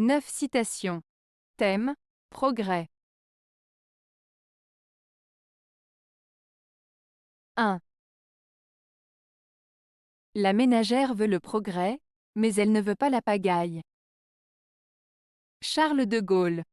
9 citations. Thème, progrès. 1. La ménagère veut le progrès, mais elle ne veut pas la pagaille. Charles de Gaulle.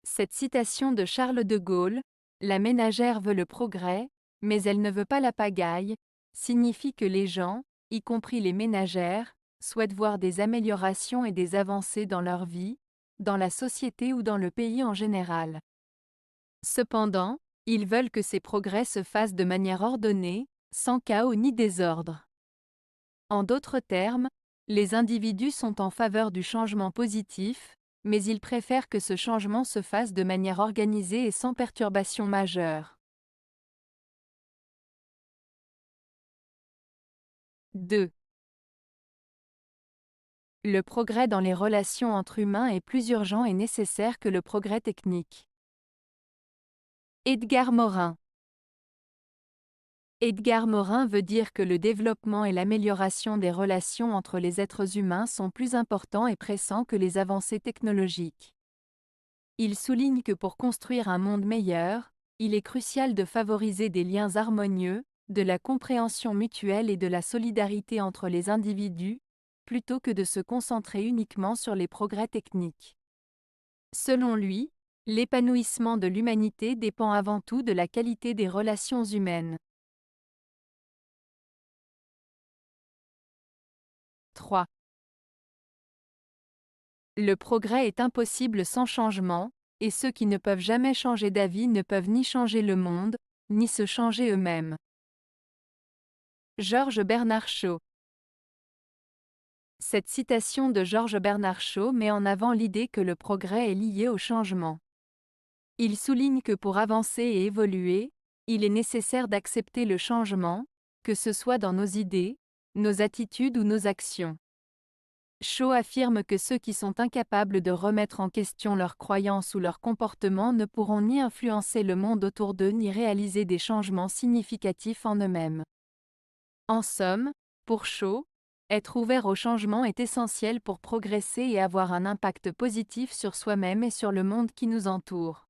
Cette citation de Charles de Gaulle, la ménagère veut le progrès, mais elle ne veut pas la pagaille, signifie que les gens, y compris les ménagères, souhaitent voir des améliorations et des avancées dans leur vie, dans la société ou dans le pays en général. Cependant, ils veulent que ces progrès se fassent de manière ordonnée, sans chaos ni désordre. En d'autres termes, les individus sont en faveur du changement positif, mais ils préfèrent que ce changement se fasse de manière organisée et sans perturbation majeure. 2. Le progrès dans les relations entre humains est plus urgent et nécessaire que le progrès technique. Edgar Morin. Edgar Morin veut dire que le développement et l'amélioration des relations entre les êtres humains sont plus importants et pressants que les avancées technologiques. Il souligne que pour construire un monde meilleur, il est crucial de favoriser des liens harmonieux, de la compréhension mutuelle et de la solidarité entre les individus, plutôt que de se concentrer uniquement sur les progrès techniques. Selon lui, l'épanouissement de l'humanité dépend avant tout de la qualité des relations humaines. 3. Le progrès est impossible sans changement, et ceux qui ne peuvent jamais changer d'avis ne peuvent ni changer le monde, ni se changer eux-mêmes. Georges Bernard Shaw. Cette citation de Georges Bernard Shaw met en avant l'idée que le progrès est lié au changement. Il souligne que pour avancer et évoluer, il est nécessaire d'accepter le changement, que ce soit dans nos idées, nos attitudes ou nos actions. Shaw affirme que ceux qui sont incapables de remettre en question leurs croyances ou leurs comportements ne pourront ni influencer le monde autour d'eux ni réaliser des changements significatifs en eux-mêmes. En somme, pour Shaw, être ouvert au changement est essentiel pour progresser et avoir un impact positif sur soi-même et sur le monde qui nous entoure.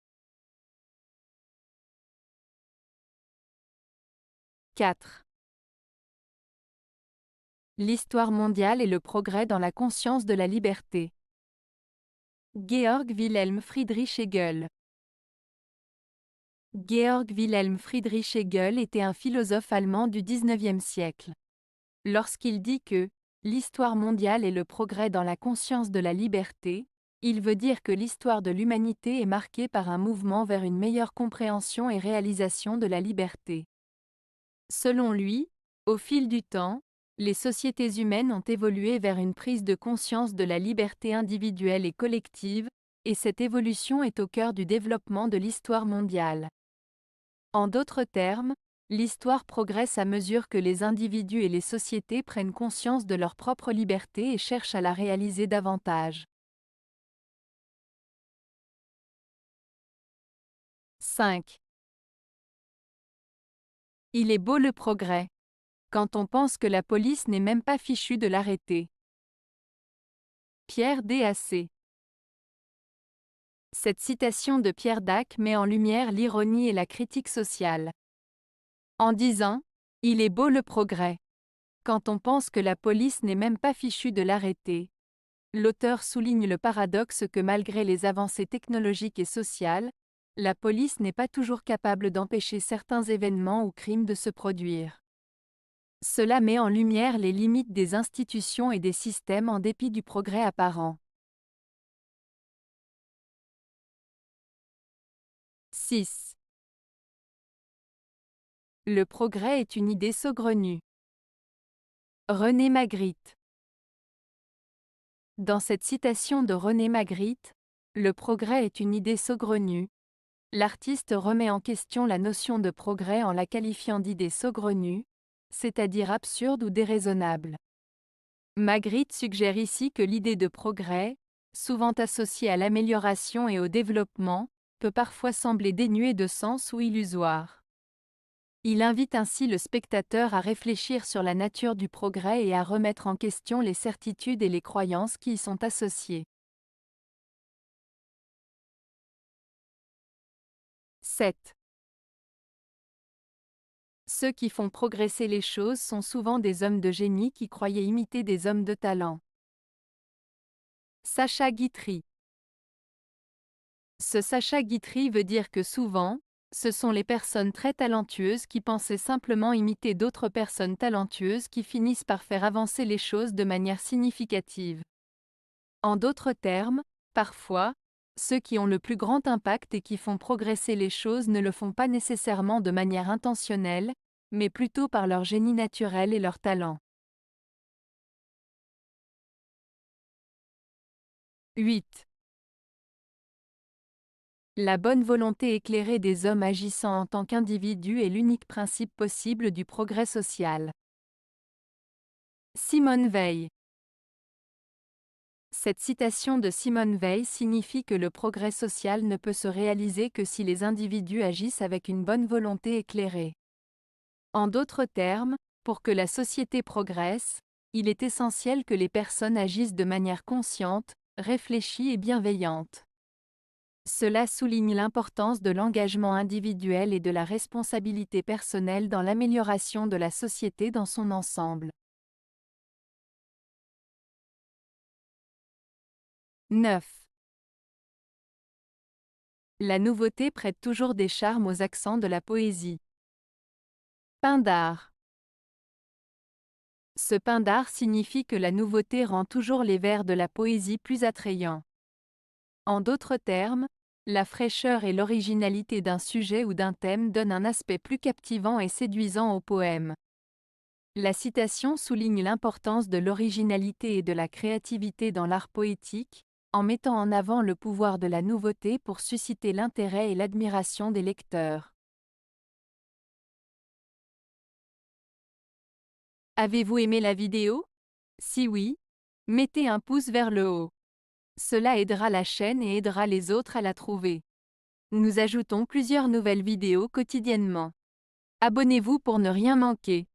4. L'histoire mondiale et le progrès dans la conscience de la liberté. Georg Wilhelm Friedrich Hegel. Georg Wilhelm Friedrich Hegel était un philosophe allemand du XIXe siècle. Lorsqu'il dit que l'histoire mondiale est le progrès dans la conscience de la liberté, il veut dire que l'histoire de l'humanité est marquée par un mouvement vers une meilleure compréhension et réalisation de la liberté. Selon lui, au fil du temps, les sociétés humaines ont évolué vers une prise de conscience de la liberté individuelle et collective, et cette évolution est au cœur du développement de l'histoire mondiale. En d'autres termes, l'histoire progresse à mesure que les individus et les sociétés prennent conscience de leur propre liberté et cherchent à la réaliser davantage. 5. Il est beau le progrès. Quand on pense que la police n'est même pas fichue de l'arrêter. Pierre Dac. Cette citation de Pierre Dac met en lumière l'ironie et la critique sociale. En disant « Il est beau le progrès », quand on pense que la police n'est même pas fichue de l'arrêter, l'auteur souligne le paradoxe que malgré les avancées technologiques et sociales, la police n'est pas toujours capable d'empêcher certains événements ou crimes de se produire. Cela met en lumière les limites des institutions et des systèmes en dépit du progrès apparent. 6. Le progrès est une idée saugrenue. René Magritte. Dans cette citation de René Magritte, le progrès est une idée saugrenue. L'artiste remet en question la notion de progrès en la qualifiant d'idée saugrenue, c'est-à-dire absurde ou déraisonnable. Magritte suggère ici que l'idée de progrès, souvent associée à l'amélioration et au développement, peut parfois sembler dénuée de sens ou illusoire. Il invite ainsi le spectateur à réfléchir sur la nature du progrès et à remettre en question les certitudes et les croyances qui y sont associées. 7. Ceux qui font progresser les choses sont souvent des hommes de génie qui croyaient imiter des hommes de talent. Sacha Guitry. Ce Sacha Guitry veut dire que souvent, ce sont les personnes très talentueuses qui pensaient simplement imiter d'autres personnes talentueuses qui finissent par faire avancer les choses de manière significative. En d'autres termes, parfois, ceux qui ont le plus grand impact et qui font progresser les choses ne le font pas nécessairement de manière intentionnelle, mais plutôt par leur génie naturel et leur talent. 8. La bonne volonté éclairée des hommes agissant en tant qu'individus est l'unique principe possible du progrès social. Simone Weil. Cette citation de Simone Weil signifie que le progrès social ne peut se réaliser que si les individus agissent avec une bonne volonté éclairée. En d'autres termes, pour que la société progresse, il est essentiel que les personnes agissent de manière consciente, réfléchie et bienveillante. Cela souligne l'importance de l'engagement individuel et de la responsabilité personnelle dans l'amélioration de la société dans son ensemble. 9. La nouveauté prête toujours des charmes aux accents de la poésie. Pindare. Ce pindare signifie que la nouveauté rend toujours les vers de la poésie plus attrayants. En d'autres termes, la fraîcheur et l'originalité d'un sujet ou d'un thème donnent un aspect plus captivant et séduisant au poème. La citation souligne l'importance de l'originalité et de la créativité dans l'art poétique, en mettant en avant le pouvoir de la nouveauté pour susciter l'intérêt et l'admiration des lecteurs. Avez-vous aimé la vidéo? Si oui, mettez un pouce vers le haut. Cela aidera la chaîne et aidera les autres à la trouver. Nous ajoutons plusieurs nouvelles vidéos quotidiennement. Abonnez-vous pour ne rien manquer.